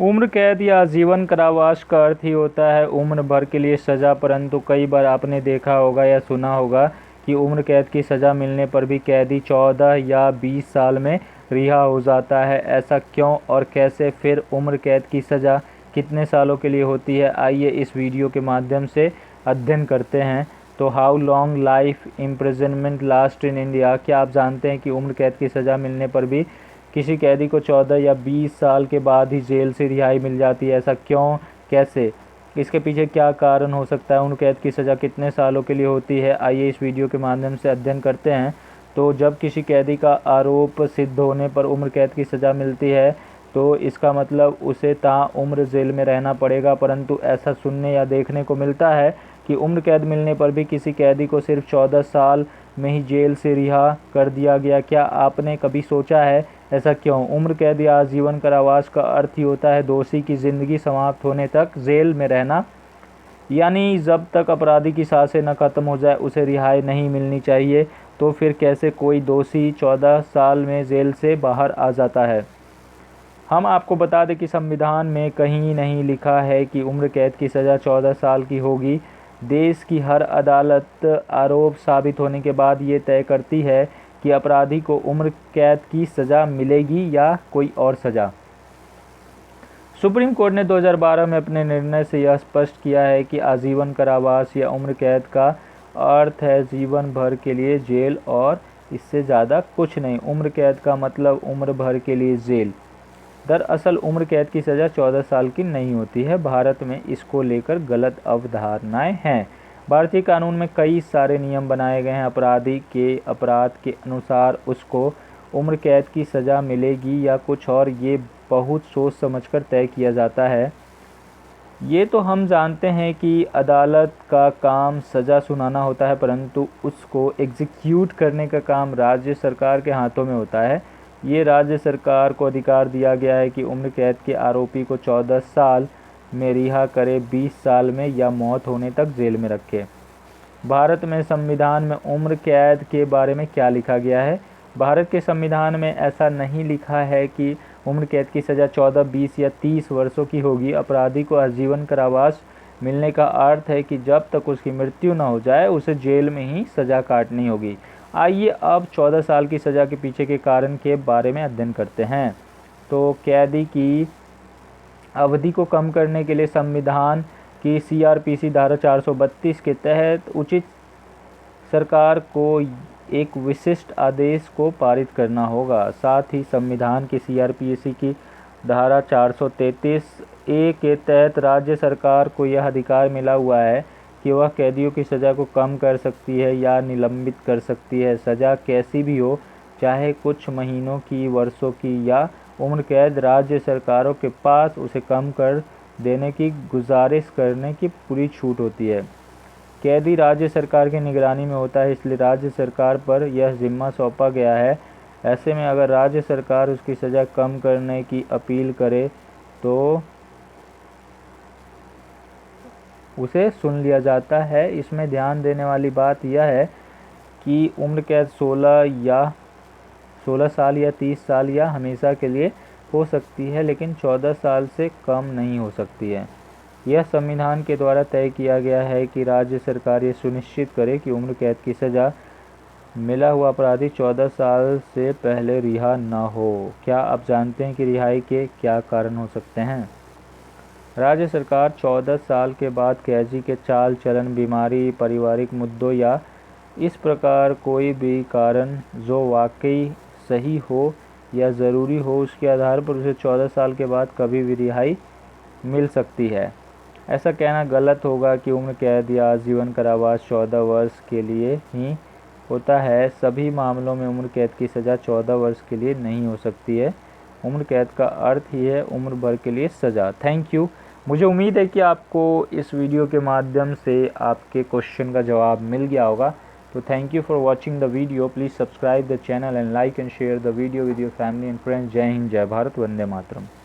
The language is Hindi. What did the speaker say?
उम्र कैद या आजीवन कारावास का अर्थ ही होता है उम्र भर के लिए सज़ा। परंतु कई बार आपने देखा होगा या सुना होगा कि उम्र कैद की सज़ा मिलने पर भी कैदी 14 या 20 साल में रिहा हो जाता है। ऐसा क्यों और कैसे? फिर उम्र कैद की सज़ा कितने सालों के लिए होती है, आइए इस वीडियो के माध्यम से अध्ययन करते हैं। तो how long life imprisonment last in India. क्या आप जानते हैं कि उम्र कैद की सज़ा मिलने पर भी किसी कैदी को 14 या 20 साल के बाद ही जेल से रिहाई मिल जाती है? ऐसा क्यों, कैसे, इसके पीछे क्या कारण हो सकता है? उम्र कैद की सज़ा कितने सालों के लिए होती है, आइए इस वीडियो के माध्यम से अध्ययन करते हैं। तो जब किसी कैदी का आरोप सिद्ध होने पर उम्र कैद की सज़ा मिलती है तो इसका मतलब उसे ताउम्र जेल में रहना पड़ेगा। परंतु ऐसा सुनने या देखने को मिलता है कि उम्र कैद मिलने पर भी किसी कैदी को सिर्फ 14 साल में ही जेल से रिहा कर दिया गया। क्या आपने कभी सोचा है ऐसा क्यों? उम्र कैद या आजीवन कारावास का अर्थ ही होता है दोषी की ज़िंदगी समाप्त होने तक जेल में रहना, यानी जब तक अपराधी की सांसें न खत्म हो जाए उसे रिहाई नहीं मिलनी चाहिए। तो फिर कैसे कोई दोषी 14 साल में जेल से बाहर आ जाता है? हम आपको बता दें कि संविधान में कहीं नहीं लिखा है कि उम्र कैद की सज़ा 14 साल की होगी। देश की हर अदालत आरोप साबित होने के बाद ये तय करती है कि अपराधी को उम्र कैद की सज़ा मिलेगी या कोई और सज़ा। सुप्रीम कोर्ट ने 2012 में अपने निर्णय से यह स्पष्ट किया है कि आजीवन कारावास या उम्र कैद का अर्थ है जीवन भर के लिए जेल और इससे ज़्यादा कुछ नहीं। उम्र कैद का मतलब उम्र भर के लिए जेल। दरअसल उम्र कैद की सज़ा 14 साल की नहीं होती है। भारत में इसको लेकर गलत अवधारणाएं हैं। भारतीय कानून में कई सारे नियम बनाए गए हैं। अपराधी के अपराध के अनुसार उसको उम्र कैद की सज़ा मिलेगी या कुछ और, ये बहुत सोच समझकर तय किया जाता है। ये तो हम जानते हैं कि अदालत का काम सज़ा सुनाना होता है, परंतु उसको एग्जीक्यूट करने का काम राज्य सरकार के हाथों में होता है। ये राज्य सरकार को अधिकार दिया गया है कि उम्र कैद के आरोपी को 14 साल में रिहा करे, 20 साल में या मौत होने तक जेल में रखे। भारत में संविधान में उम्र कैद के बारे में क्या लिखा गया है? भारत के संविधान में ऐसा नहीं लिखा है कि उम्र कैद की सज़ा 14, 20 या 30 वर्षों की होगी। अपराधी को आजीवन कारावास मिलने का अर्थ है कि जब तक उसकी मृत्यु न हो जाए उसे जेल में ही सज़ा काटनी होगी। आइए अब 14 साल की सज़ा के पीछे के कारण के बारे में अध्ययन करते हैं। तो कैदी की अवधि को कम करने के लिए संविधान की सीआरपीसी धारा 432 के तहत उचित सरकार को एक विशिष्ट आदेश को पारित करना होगा। साथ ही संविधान की सीआरपीसी की धारा 433A के तहत राज्य सरकार को यह अधिकार मिला हुआ है कि वह कैदियों की सज़ा को कम कर सकती है या निलंबित कर सकती है। सज़ा कैसी भी हो, चाहे कुछ महीनों की, वर्षों की या उम्र कैद, राज्य सरकारों के पास उसे कम कर देने की गुजारिश करने की पूरी छूट होती है। कैदी राज्य सरकार की निगरानी में होता है, इसलिए राज्य सरकार पर यह जिम्मा सौंपा गया है। ऐसे में अगर राज्य सरकार उसकी सज़ा कम करने की अपील करे तो उसे सुन लिया जाता है। इसमें ध्यान देने वाली बात यह है कि उम्र कैद 16 साल या 30 साल या हमेशा के लिए हो सकती है, लेकिन 14 साल से कम नहीं हो सकती है। यह संविधान के द्वारा तय किया गया है कि राज्य सरकार ये सुनिश्चित करे कि उम्र कैद की सज़ा मिला हुआ अपराधी 14 साल से पहले रिहा न हो। क्या आप जानते हैं कि रिहाई के क्या कारण हो सकते हैं? राज्य सरकार 14 साल के बाद कैदी के चाल चलन, बीमारी, पारिवारिक मुद्दों या इस प्रकार कोई भी कारण जो वाकई सही हो या ज़रूरी हो, उसके आधार पर उसे 14 साल के बाद कभी भी रिहाई मिल सकती है। ऐसा कहना गलत होगा कि उम्र कैद या आजीवन कारावास 14 वर्ष के लिए ही होता है। सभी मामलों में उम्र कैद की सज़ा 14 वर्ष के लिए नहीं हो सकती है। उम्र कैद का अर्थ ही है उम्र भर के लिए सज़ा। Thank you. मुझे उम्मीद है कि आपको इस वीडियो के माध्यम से आपके क्वेश्चन का जवाब मिल गया होगा। तो thank you for watching the video. Please subscribe the channel and like and share the video with your family and friends. जय हिंद, जय भारत, वंदे मातरम।